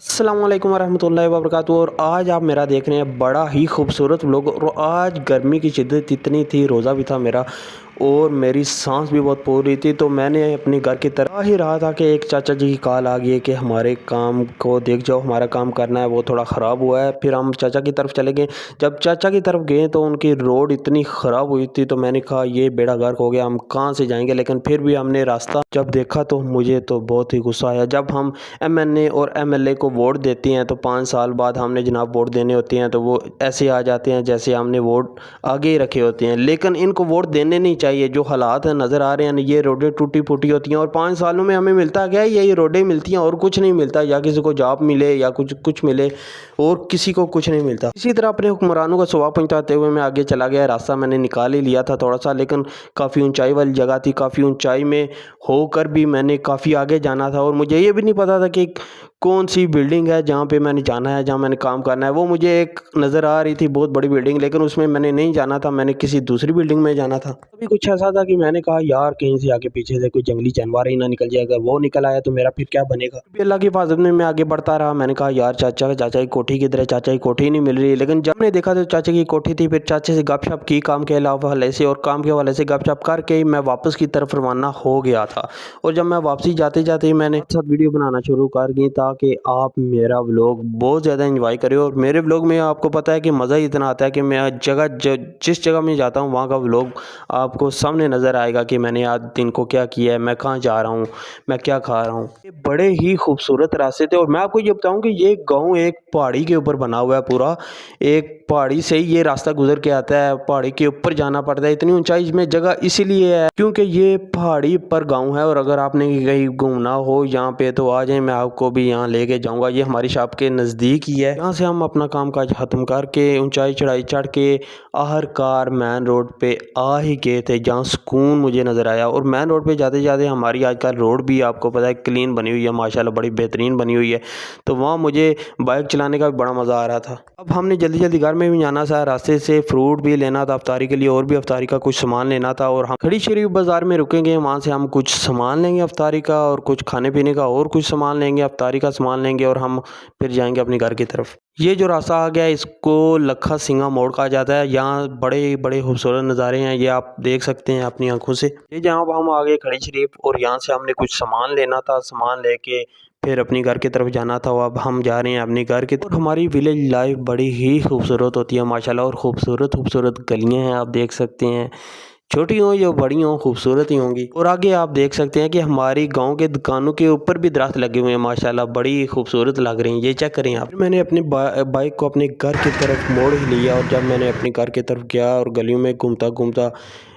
अस्सलाम वालेकुम वरहमतुल्लाहि वबरकातुहू। और आज आप मेरा देख रहे हैं बड़ा ही खूबसूरत व्लॉग। और आज गर्मी की शिद्दत इतनी थी, रोज़ा भी था मेरा और मेरी सांस भी बहुत फूल रही थी। तो मैंने अपने घर की तरफ आ ही रहा था कि एक चाचा जी की कॉल आ गई है कि हमारे काम को देख जाओ, हमारा काम करना है, वो थोड़ा ख़राब हुआ है। फिर हम चाचा की तरफ चले गए। जब चाचा की तरफ गए तो उनकी रोड इतनी ख़राब हुई थी, तो मैंने कहा ये बेड़ा गर्क हो गया, हम कहाँ से जाएंगे। लेकिन फिर भी हमने रास्ता जब देखा तो मुझे तो बहुत ही गुस्सा आया। जब हम एमएनए और एमएलए को वोट देती हैं तो 5 साल बाद हमने जनाब वोट देने होते हैं, तो वो ऐसे आ जाते हैं जैसे हमने वोट आगे ही रखे होते हैं। लेकिन इनको वोट देने नहीं चाहिए। जो हालात नज़र आ रहे हैं, ये रोडें टूटी फूटी होती हैं और 5 सालों में हमें मिलता क्या है, यही रोडें मिलती हैं और कुछ नहीं मिलता। या किसी को जॉब मिले या कुछ मिले और किसी को कुछ नहीं मिलता। इसी तरह अपने हुक्मरानों का सवाब पहुँचाते हुए मैं आगे चला गया। रास्ता मैंने निकाल ही लिया था थोड़ा सा, लेकिन काफ़ी ऊंचाई वाली जगह थी। काफ़ी ऊंचाई में होकर भी मैंने काफ़ी आगे जाना था और मुझे ये भी नहीं पता था कि कौन सी बिल्डिंग है जहाँ पे मैंने जाना है, जहाँ मैंने काम करना है। वो मुझे एक नज़र आ रही थी बहुत बड़ी बिल्डिंग, लेकिन उसमें मैंने नहीं जाना था, मैंने किसी दूसरी बिल्डिंग में जाना था। अभी कुछ ऐसा था कि मैंने कहा यार कहीं से आगे पीछे से कोई जंगली जानवर ही ना निकल जाए। अगर वो निकल आया तो मेरा फिर क्या बनेगा। फिर अल्लाह की हिफाजत में मैं आगे बढ़ता रहा। मैंने कहा यार चाचा की कोठी किधर है, चाचा की कोठी नहीं मिल रही। लेकिन जब मैंने देखा तो चाचा की कोठी थी। फिर चाचे से गपशप की काम के हवाले से, और काम के हवाले से गपशप करके मैं वापस की तरफ रवाना हो गया था। और जब मैं वापसी जाते जाते ही मैंने सब वीडियो बनाना शुरू कर दी ताकि आप मेरा व्लॉग बहुत ज़्यादा एंजॉय करें। और मेरे व्लॉग में आपको पता है कि मज़ा ही इतना आता है कि मैं जिस जगह में जाता हूँ वहाँ का व्लॉग आपको सामने नज़र आएगा कि मैंने आज दिन को क्या किया है, मैं कहाँ जा रहा हूँ, मैं क्या खा रहा हूँ। ये बड़े ही खूबसूरत रास्ते थे। और मैं आपको ये बताऊँ कि ये गाँव एक पहाड़ी के ऊपर बना हुआ है पूरा। एक पहाड़ी से ही ये रास्ता गुजर के आता है, पहाड़ी के ऊपर जाना पड़ता है। इतनी ऊंचाई में जगह इसीलिए है क्योंकि ये पहाड़ी पर गांव है। और अगर आपने कहीं घूमना हो यहाँ पे तो आ जाए, मैं आपको भी यहाँ लेके जाऊंगा। ये हमारी शॉप के नज़दीक ही है। यहाँ से हम अपना काम काज ख़त्म करके ऊंचाई चढ़ाई चढ़ के आखिरकार मेन रोड पे आ ही गए थे, जहाँ सुकून मुझे नज़र आया। और मेन रोड पे जाते जाते हमारी आजकल रोड भी आपको पता है क्लीन बनी हुई है, माशाल्लाह बड़ी बेहतरीन बनी हुई है। तो वहाँ मुझे बाइक चलाने का भी बड़ा मज़ा आ रहा था। अब हमने जल्दी जल्दी घर में भी जाना था, रास्ते से फ्रूट भी लेना था अफ्तारी के लिए, और भी अफ्तारी का कुछ सामान लेना था। और हम खड़ी शरीफ बाज़ार में रुकेंगे, वहाँ से हम कुछ सामान लेंगे अफ्तारी का और कुछ खाने पीने का और कुछ सामान लेंगे, अफ्तारी का सामान लेंगे और हम फिर जाएंगे अपने घर की तरफ। ये जो रास्ता आ गया इसको लखा सिंगा मोड़ कहा जाता है। यहाँ बड़े बड़े खूबसूरत नज़ारे हैं, ये आप देख सकते हैं अपनी आंखों से। ये जहाँ हम आ गए खड़ी शरीफ, और यहाँ से हमने कुछ सामान लेना था, सामान लेके फिर अपनी घर की तरफ जाना था। अब हम जा रहे हैं अपनी घर की। और हमारी विलेज लाइफ बड़ी ही खूबसूरत होती है माशाल्लाह। और खूबसूरत खूबसूरत गलियां हैं, आप देख सकते हैं, छोटी हों या बड़ी हों खूबसूरत ही होंगी। और आगे आप देख सकते हैं कि हमारी गांव के दुकानों के ऊपर भी दरख्त लगे हुए हैं माशाल्लाह, बड़ी खूबसूरत लग रही हैं। ये चेक करें आप। मैंने अपने बाइक को अपने घर की तरफ मोड़ ही लिया। और जब मैंने अपने घर की तरफ गया और गलियों में घूमता घूमता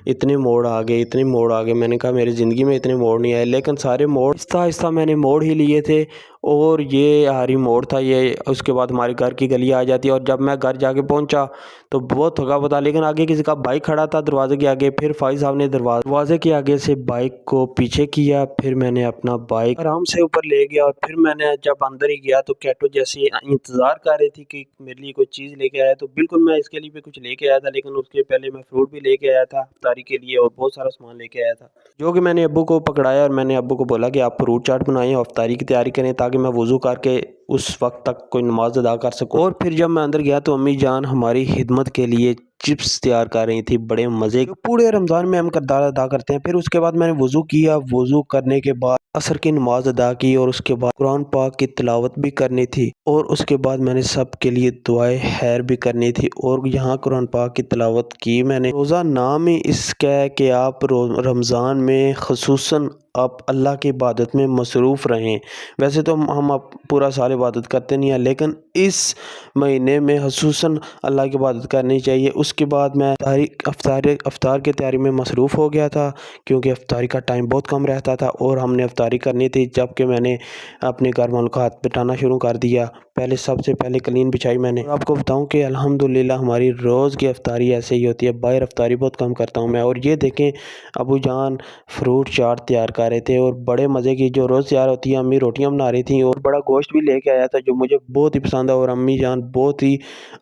इतने मोड़ आ गए, इतने मोड़ आ गए, मैंने कहा मेरी ज़िंदगी में इतने मोड़ नहीं आए। लेकिन सारे मोड़ आहिस्ता आहिस्ता मैंने मोड़ ही लिए थे। और ये आरी मोड़ था ये। उसके बाद हमारे घर की गली आ जाती है। और जब मैं घर जाके पहुंचा तो बहुत थका हुआ था, लेकिन आगे किसी का बाइक खड़ा था दरवाजे के आगे। फिर फाइज साहब ने दरवाजे के आगे से बाइक को पीछे किया। फिर मैंने अपना बाइक आराम से ऊपर ले गया। और फिर मैंने जब अंदर ही गया तो कैटो जैसे इंतज़ार कर रही थी कि मेरे लिए कोई चीज़ लेके आया। तो बिल्कुल मैं इसके लिए भी कुछ लेके आया था, लेकिन उसके पहले मैं फ्रूट भी लेके आया था इफ्तारी के लिए और बहुत सारा सामान लेके आया था, जो कि मैंने अब्बू को पकड़ाया। और मैंने अब्बू को बोला कि आप फ्रूट चाट बनाएं और इफ्तारी की तैयारी करें ताकि मैं वज़ू करके उस वक्त तक कोई नमाज अदा कर सकूं। और फिर जब मैं अंदर गया तो अम्मी जान हमारी खिदमत के लिए चिप्स तैयार कर रही थी, बड़े मज़े, जो पूरे रमज़ान में हम किरदार अदा करते हैं। फिर उसके बाद मैंने वज़ू किया। वज़ू करने के बाद असर की नमाज अदा की और उसके बाद कुरान पाक की तिलावत भी करनी थी। और उसके बाद मैंने सब के लिए दुआए खैर भी करनी थी। और यहाँ कुरान पाक की तिलावत की मैंने। रोज़ा नाम ही इसका है कि आप रमज़ान में ख़ुसूसन आप अल्लाह की इबादत में मसरूफ़ रहें। वैसे तो हम अब पूरा साल इबादत करते नहीं हैं, लेकिन इस महीने में ख़ुसूसन अल्लाह की इबादत करनी चाहिए। उसके बाद मैं अफ्तार की तैयारी में मसरूफ़ हो गया था, क्योंकि अफ्तारी का टाइम बहुत कम रहता था और हमने अफ्तारी करनी थी। जबकि मैंने अपने घर वालों का हाथ बटाना शुरू कर दिया। پہلے سب سے پہلے کلین بچھائی میں نے۔ اور آپ کو بتاؤں کہ الحمدللہ ہماری روز کی افطاری ایسے ہی ہوتی ہے، باہر افطاری بہت کم کرتا ہوں میں۔ اور یہ دیکھیں ابو جان فروٹ چاٹ تیار کر رہے تھے اور بڑے مزے کی جو روز تیار ہوتی ہے، امی روٹیاں بنا رہی تھیں اور بڑا گوشت بھی لے کے آیا تھا جو مجھے بہت ہی پسند ہے، اور امی جان بہت ہی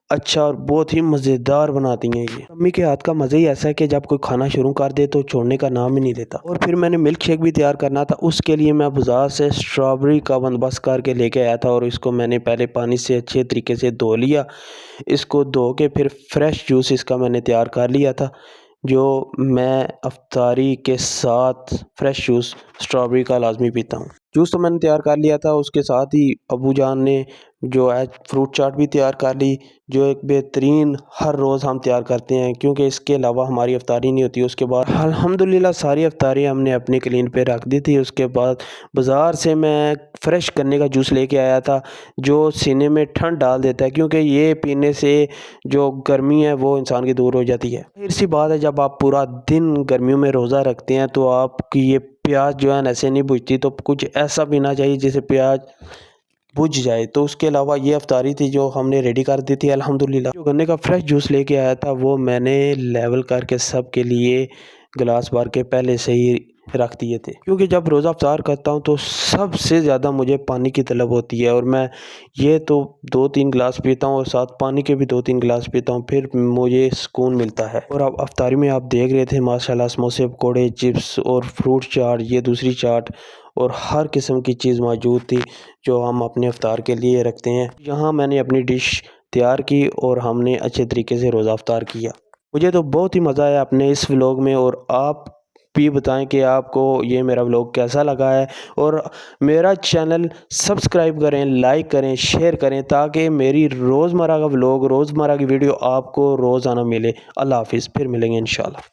اچھا اور بہت ہی مزیدار بناتی ہیں یہ۔ امی کے ہاتھ کا مزہ ہی ایسا ہے کہ جب کوئی کھانا شروع کر دے تو چھوڑنے کا نام ہی نہیں لیتا۔ اور پھر میں نے ملک شیک بھی تیار کرنا تھا، اس کے لیے میں بازار سے اسٹرابری کا بندوبست کر کے لے کے آیا تھا، اور اس کو میں نے پہلے پانی سے اچھے طریقے سے دھو لیا۔ اس کو دھو کے پھر فریش جوس اس کا میں نے تیار کر لیا تھا، جو میں افطاری کے ساتھ فریش جوس اسٹرابری کا لازمی پیتا ہوں۔ جوس تو میں نے تیار کر لیا تھا، اس کے ساتھ ہی ابو جان نے جو ہے فروٹ چاٹ بھی تیار کر لی، جو ایک بہترین ہر روز ہم تیار کرتے ہیں، کیونکہ اس کے علاوہ ہماری افطاری نہیں ہوتی۔ اس کے بعد الحمدللہ ساری افطاری ہم نے اپنی کلین پہ رکھ دی تھی۔ اس کے بعد بازار سے میں فریش گنے کا جوس لے کے آیا تھا، جو سینے میں ٹھنڈ ڈال دیتا ہے، کیونکہ یہ پینے سے جو گرمی ہے وہ انسان کی دور ہو جاتی ہے۔ ظاہر سی بات ہے جب آپ پورا دن گرمیوں میں روزہ رکھتے ہیں تو آپ کی یہ پیاس جو ہے ایسے نہیں بجھتی، تو کچھ ایسا پینا چاہیے جسے پیاس بجھ جائے۔ تو اس کے علاوہ یہ افطاری تھی جو ہم نے ریڈی کر دی تھی الحمدللہ۔ جو گنے کا فریش جوس لے کے آیا تھا وہ میں نے لیول کر کے سب کے لیے گلاس بھر کے پہلے سے ہی رکھ دیے تھے، کیونکہ جب روزہ افطار کرتا ہوں تو سب سے زیادہ مجھے پانی کی طلب ہوتی ہے، اور میں یہ تو 2-3 گلاس پیتا ہوں اور ساتھ پانی کے بھی 2-3 گلاس پیتا ہوں، پھر مجھے سکون ملتا ہے۔ اور اب افطاری میں آپ دیکھ رہے تھے ماشاءاللہ سموسے پکوڑے چپس اور فروٹ چاٹ، یہ دوسری چاٹ اور ہر قسم کی چیز موجود تھی جو ہم اپنے افطار کے لیے رکھتے ہیں۔ یہاں میں نے اپنی ڈش تیار کی اور ہم نے اچھے طریقے سے روزہ افطار کیا۔ مجھے تو بہت ہی مزہ آیا اپنے اس ولاگ میں، اور آپ بھی بتائیں کہ آپ کو یہ میرا ولاگ کیسا لگا ہے، اور میرا چینل سبسکرائب کریں، لائک کریں، شیئر کریں، تاکہ میری روزمرہ کا ولاگ، روزمرہ کی ویڈیو آپ کو روزانہ ملے۔ اللہ حافظ، پھر ملیں گے انشاءاللہ۔